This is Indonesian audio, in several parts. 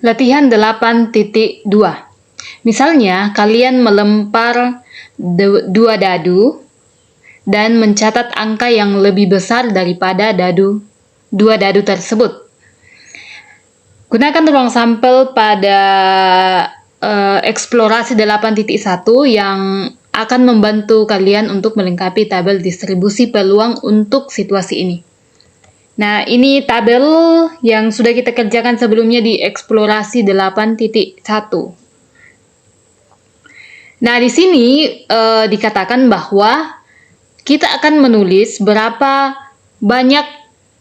Latihan 8.2. Misalnya, kalian melempar dua dadu dan mencatat angka yang lebih besar daripada dua dadu tersebut. Gunakan ruang sampel pada eksplorasi 8.1 yang akan membantu kalian untuk melengkapi tabel distribusi peluang untuk situasi ini. Nah, ini tabel yang sudah kita kerjakan sebelumnya di eksplorasi 8.1. Nah, di sini dikatakan bahwa kita akan menulis berapa banyak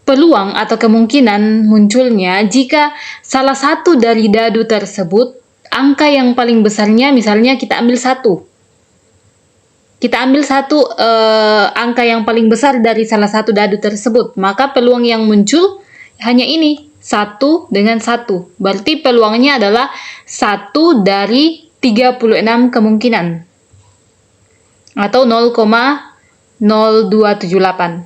peluang atau kemungkinan munculnya jika salah satu dari dadu tersebut, angka yang paling besarnya misalnya kita ambil satu. Kita ambil satu angka yang paling besar dari salah satu dadu tersebut, maka peluang yang muncul hanya ini, 1 dengan 1. Berarti peluangnya adalah 1 dari 36 kemungkinan, atau 0,0278.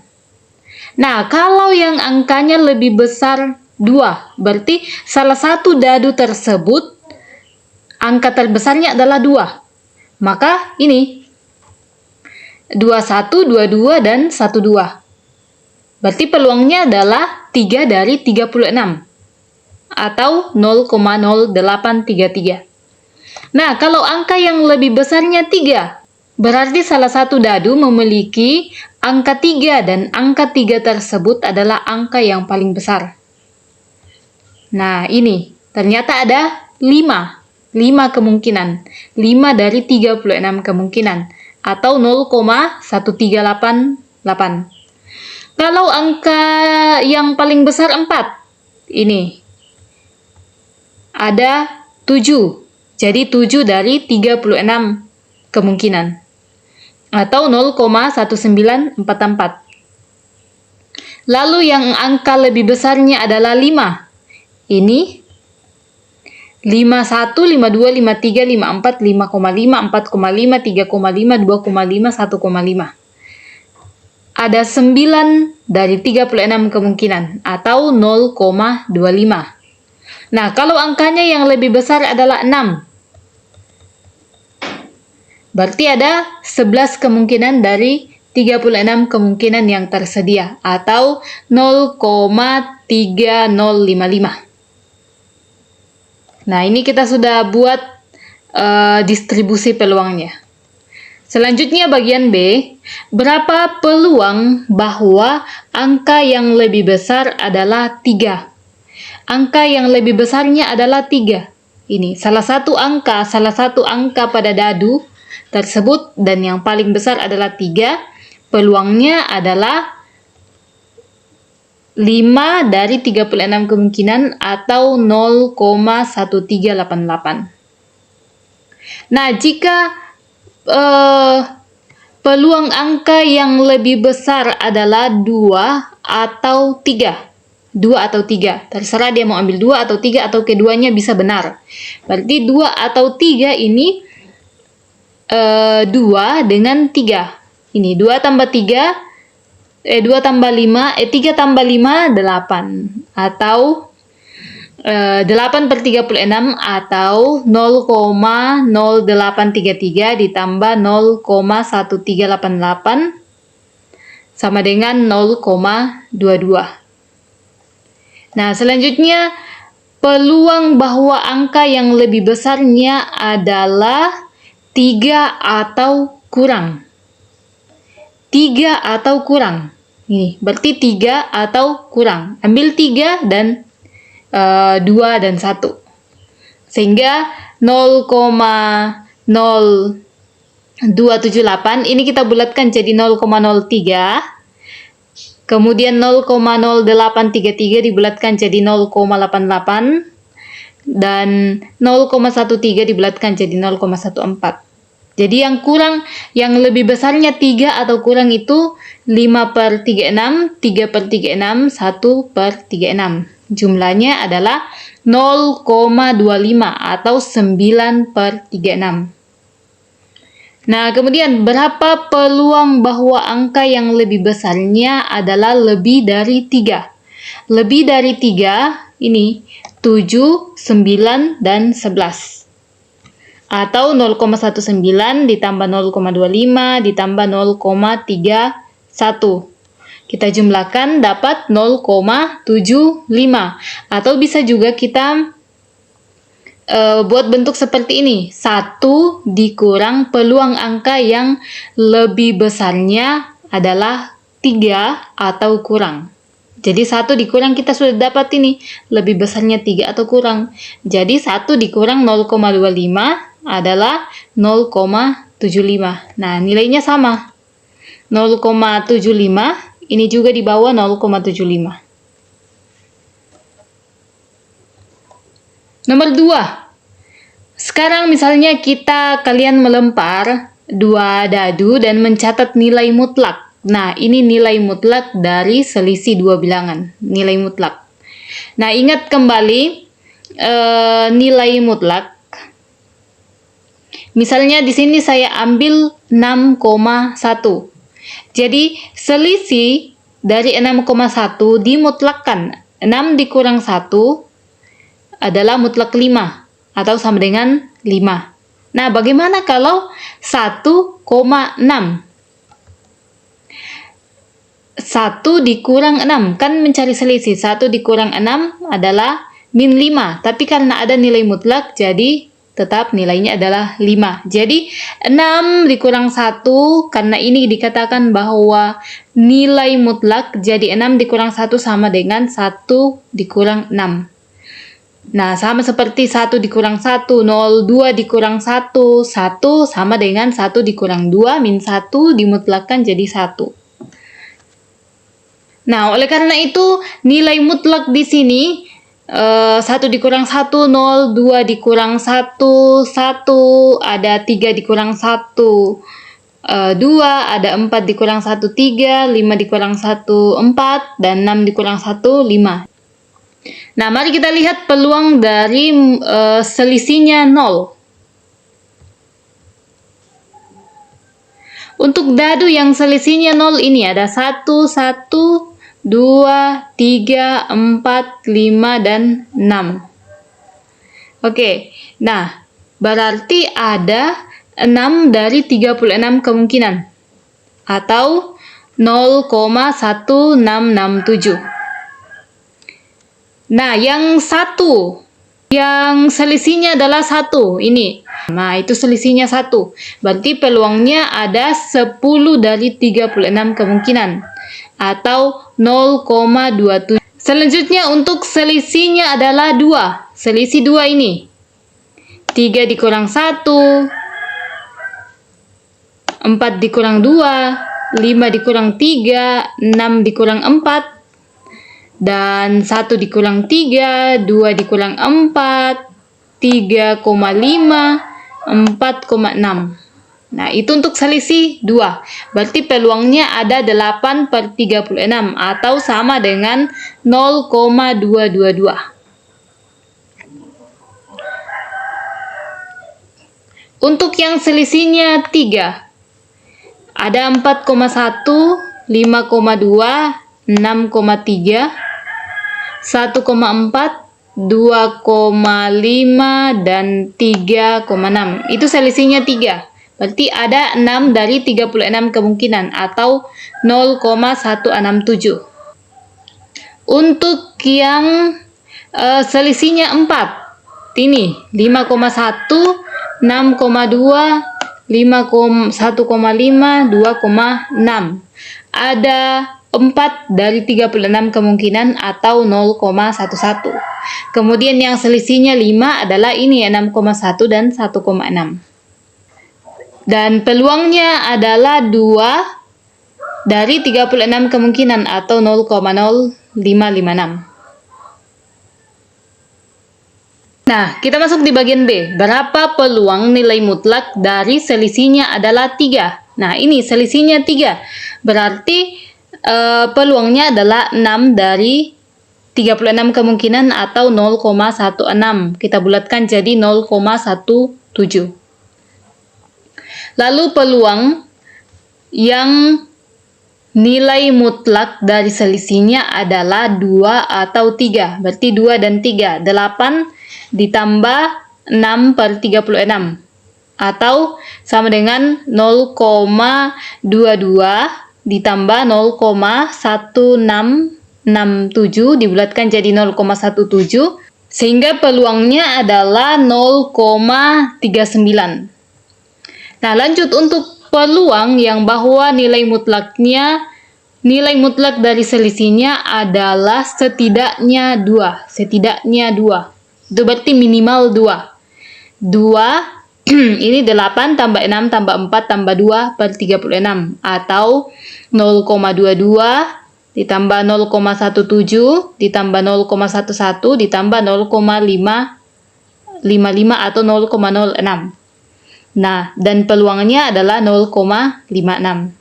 Nah, kalau yang angkanya lebih besar 2, berarti salah satu dadu tersebut angka terbesarnya adalah 2. Maka ini 21, 22, dan 12. Berarti peluangnya adalah 3 dari 36, atau 0,0833. Nah, kalau angka yang lebih besarnya 3, berarti salah satu dadu memiliki angka 3 dan angka 3 tersebut adalah angka yang paling besar. Nah, ini ternyata ada 5 kemungkinan. 5 dari 36 kemungkinan, atau 0,1388. Kalau angka yang paling besar 4, ini ada 7. Jadi 7 dari 36 kemungkinan, atau 0,1944. Lalu yang angka lebih besarnya adalah 5. Ini 51, 52, 53, 54, 5,5, 4,5, 3,5, 2,5, 1,5. Ada 9 dari 36 kemungkinan, atau 0,25. Nah, kalau angkanya yang lebih besar adalah 6, berarti ada 11 kemungkinan dari 36 kemungkinan yang tersedia, atau 0,3055. Nah, ini kita sudah buat distribusi peluangnya. Selanjutnya bagian B, berapa peluang bahwa angka yang lebih besar adalah 3? Angka yang lebih besarnya adalah 3. Ini salah satu angka pada dadu tersebut, dan yang paling besar adalah 3. Peluangnya adalah 5 dari 36 kemungkinan, atau 0,1388. Nah, jika peluang angka yang lebih besar adalah 2 atau 3. 2 atau 3. Terserah dia mau ambil 2 atau 3, atau keduanya bisa benar. Berarti 2 atau 3 ini 2 dengan 3. Ini 2 tambah 3, 2 tambah 5, 3 tambah 5, 8. Atau 8 per 36, atau 0,0833 ditambah 0,1388 sama dengan 0,22. Nah, selanjutnya peluang bahwa angka yang lebih besarnya adalah 3 atau kurang. 3 atau kurang. Ini berarti 3 atau kurang. Ambil 3 dan 2 dan 1. Sehingga 0,0278 ini kita bulatkan jadi 0,03. Kemudian 0,0833 dibulatkan jadi 0,88. Dan 0,13 dibulatkan jadi 0,14. Jadi yang kurang, yang lebih besarnya 3 atau kurang itu 5 per 36, 3 per 36, 1 per 36. Jumlahnya adalah 0,25 atau 9 per 36. Nah, kemudian berapa peluang bahwa angka yang lebih besarnya adalah lebih dari 3? Lebih dari 3 ini 7, 9, dan 11. Atau 0,19 ditambah 0,25 ditambah 0,31. Kita jumlahkan dapat 0,75. Atau bisa juga kita buat bentuk seperti ini. 1 dikurang peluang angka yang lebih besarnya adalah 3 atau kurang. Jadi 1 dikurang kita sudah dapat ini. Lebih besarnya 3 atau kurang. Jadi 1 dikurang 0,25 adalah 0,75. Nah, nilainya sama. 0,75, ini juga di bawah 0,75. Nomor 2. Sekarang misalnya kalian melempar 2 dadu dan mencatat nilai mutlak. Nah, ini nilai mutlak dari selisih 2 bilangan. Nilai mutlak. Nah, ingat kembali nilai mutlak. Misalnya di sini saya ambil 6,1. Jadi selisih dari 6,1 dimutlakkan. 6 dikurang 1 adalah mutlak 5 atau sama dengan 5. Nah, bagaimana kalau 1,6? 1 dikurang 6, kan mencari selisih. 1 dikurang 6 adalah min 5. Tapi karena ada nilai mutlak, jadi tetap nilainya adalah 5. Jadi 6 dikurang 1, karena ini dikatakan bahwa nilai mutlak, jadi 6 dikurang 1 sama dengan 1 dikurang 6. Nah, sama seperti 1 dikurang 1, 0, 2 dikurang 1, 1 sama dengan 1 dikurang 2, min 1 dimutlakkan jadi 1. Nah, oleh karena itu, nilai mutlak di sini, 1 dikurang 1, 0, 2 dikurang 1, 1, ada 3 dikurang 1, 2, ada 4 dikurang 1, 3, 5 dikurang 1, 4, dan 6 dikurang 1, 5. Nah, mari kita lihat peluang dari selisihnya 0. Untuk dadu yang selisihnya 0 ini ada 1, 1, 2, 3, 4, 5, dan 6. Oke, nah berarti ada 6 dari 36 kemungkinan. Atau 0,1667. Nah, yang satu, yang selisihnya adalah 1, ini. Nah, itu selisihnya 1. Berarti peluangnya ada 10 dari 36 kemungkinan. Atau 0,27. Selanjutnya untuk selisihnya adalah 2. Selisih 2 ini. 3 dikurang 1. 4 dikurang 2. 5 dikurang 3. 6 dikurang 4. Dan 1 dikurang 3, 2 dikurang 4, 3,5, 4,6. Nah, itu untuk selisih 2. Berarti peluangnya ada 8/36 atau sama dengan 0,222. Untuk yang selisihnya 3, ada 4,1, 5,2, 6,3, 1,4, 2,5, dan 3,6. Itu selisihnya 3. Berarti ada 6 dari 36 kemungkinan atau 0,167. Untuk yang selisihnya 4, ini 5,1, 6,2, 1,5, 2,6. Ada 4 dari 36 kemungkinan atau 0,11. Kemudian yang selisihnya 5 adalah ini 6,1 dan 1,6. Dan peluangnya adalah 2 dari 36 kemungkinan atau 0,0556. Nah, kita masuk di bagian B. Berapa peluang nilai mutlak dari selisihnya adalah 3? Nah, ini selisihnya 3. Berarti peluangnya adalah 6 dari 36 kemungkinan atau 0,16. Kita bulatkan jadi 0,17. Lalu peluang yang nilai mutlak dari selisihnya adalah 2 atau 3. Berarti 2 dan 3. 8 ditambah 6 per 36. Atau sama dengan 0,22 ditambah 0,1667 dibulatkan jadi 0,17. Sehingga peluangnya adalah 0,39. Nah, lanjut untuk peluang yang bahwa nilai mutlak dari selisihnya adalah setidaknya 2. Setidaknya 2. Itu berarti minimal 2. 2, ini 8 tambah 6 tambah 4 tambah 2 per 36. Atau 0,22 ditambah 0,17 ditambah 0,11 ditambah 0,555 atau 0,06. Nah, dan peluangnya adalah 0,56.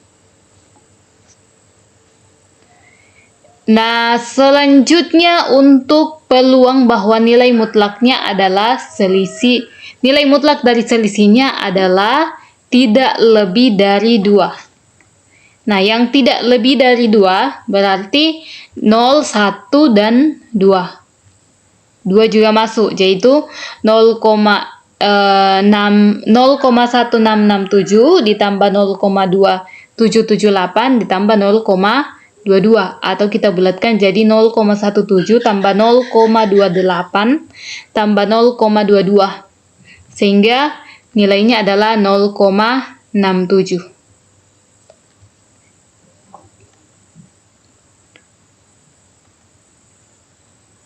Nah, selanjutnya untuk peluang bahwa nilai mutlaknya adalah nilai mutlak dari selisihnya adalah tidak lebih dari 2. Nah, yang tidak lebih dari 2 berarti 0, 1, dan 2. 2 juga masuk, yaitu 0,1667 ditambah 0,2778 ditambah 0,22. Atau kita bulatkan jadi 0,17 tambah 0,28 tambah 0,22. Sehingga nilainya adalah 0,67.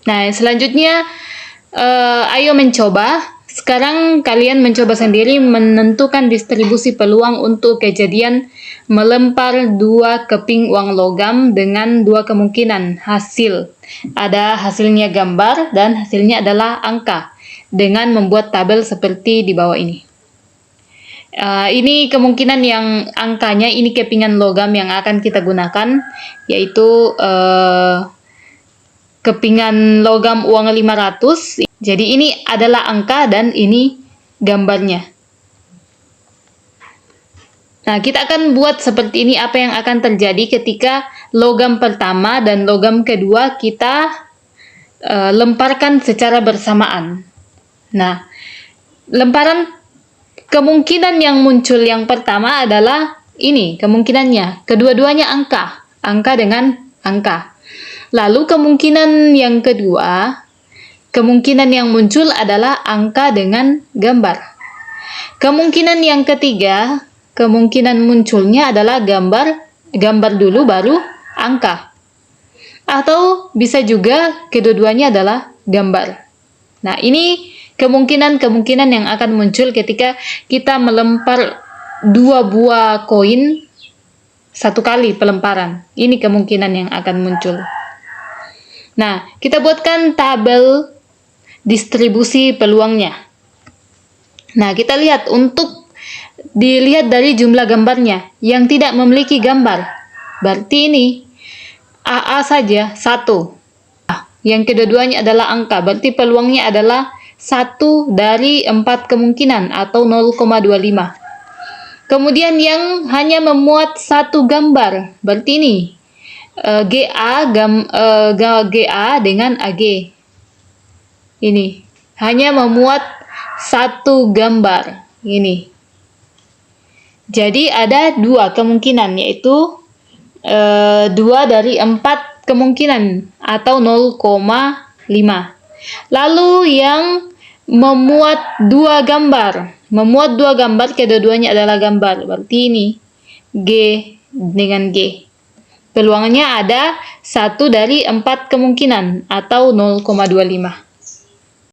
Nah, selanjutnya ayo mencoba. Sekarang kalian mencoba sendiri menentukan distribusi peluang untuk kejadian melempar 2 keping uang logam dengan 2 kemungkinan hasil. Ada hasilnya gambar dan hasilnya adalah angka dengan membuat tabel seperti di bawah ini. Ini kemungkinan yang angkanya, ini kepingan logam yang akan kita gunakan, yaitu kepingan logam uang 500. Jadi ini adalah angka dan ini gambarnya. Nah, kita akan buat seperti ini apa yang akan terjadi ketika logam pertama dan logam kedua kita lemparkan secara bersamaan. Nah, lemparan kemungkinan yang muncul yang pertama adalah ini kemungkinannya. Kedua-duanya angka dengan angka. Lalu kemungkinan yang kedua, kemungkinan yang muncul adalah angka dengan gambar. Kemungkinan yang ketiga, kemungkinan munculnya adalah gambar dulu baru angka. Atau bisa juga kedua-duanya adalah gambar. Nah, ini kemungkinan-kemungkinan yang akan muncul ketika kita melempar 2 buah koin 1 kali pelemparan. Ini kemungkinan yang akan muncul. Nah, kita buatkan tabel distribusi peluangnya. Nah, kita lihat untuk dilihat dari jumlah gambarnya yang tidak memiliki gambar. Berarti ini AA saja 1. Yang kedua-duanya adalah angka. Berarti peluangnya adalah 1 dari 4 kemungkinan atau 0,25. Kemudian yang hanya memuat 1 gambar. Berarti ini GA dengan AG. Ini hanya memuat 1 gambar. Ini. Jadi ada 2 kemungkinan, yaitu 2 dari 4 kemungkinan atau 0,5. Lalu yang memuat 2 gambar. Memuat 2 gambar, kedua-duanya adalah gambar. Berarti ini G dengan G. Peluangnya ada 1 dari 4 kemungkinan atau 0,25.